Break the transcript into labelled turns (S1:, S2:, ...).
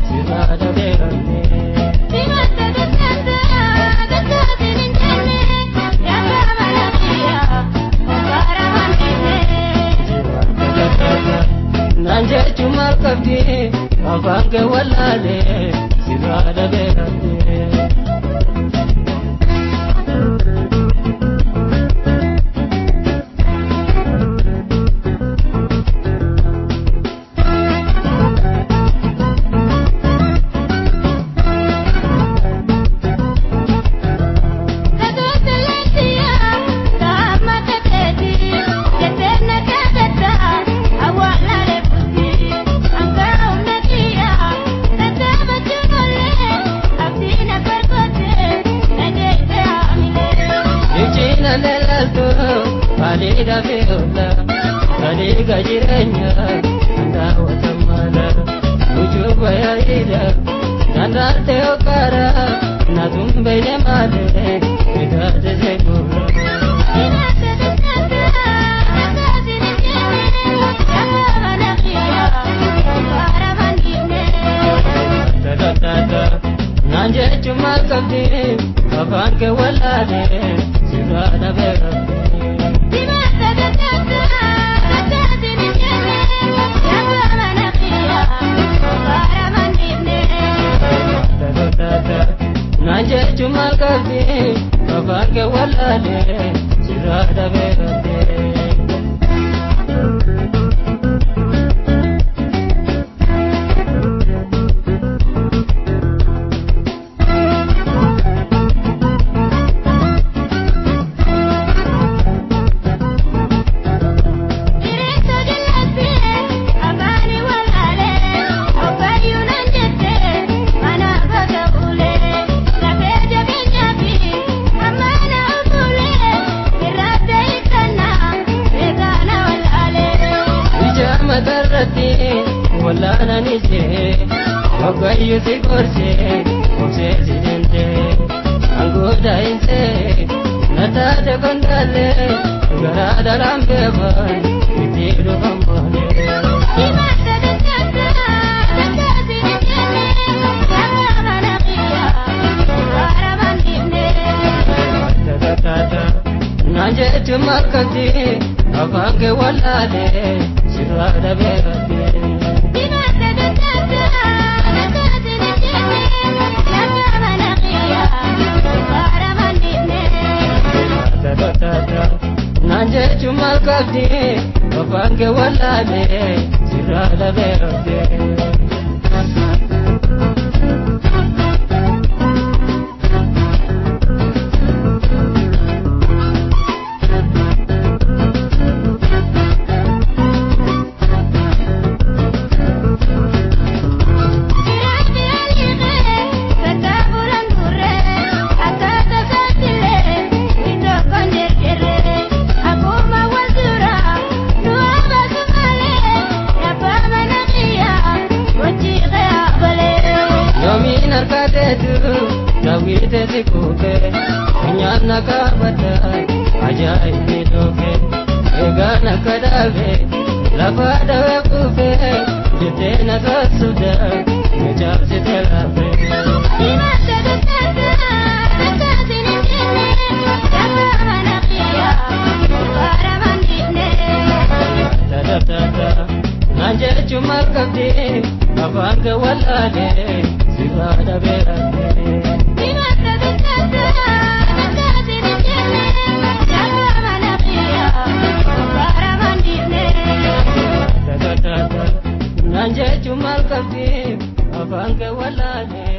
S1: sirada berante. Nanje cuma kabdi, abang ke walale, sirada berante. Kali dapeola, kali gajiranya, anda watamala, ujung bayarida, anda teokara, natumbe nemale, ida desekura. Nanje cuma kabdi, abang ke walade, sirada berante. Nanje cuma kabdi, abang ke walale, sirada berante. Wala na nije, wagayu si korse, korse si dente, angoda inse, nata de kondale, garada lambevan, itiru hamone. Nanje cuma kabdi, abang ke walale, sirada berante. Nanje cuma kabdi, abang ke walale, sirada berante. Nawite sikufe, nyana kabata, ajaib dofe, egana kadave, lafada kufe, jetena kasuda, mejab se telafe. Nanje cuma kabdi, abang ke walale, sirada berante. Nanje cuma kabdi, abang ke walale.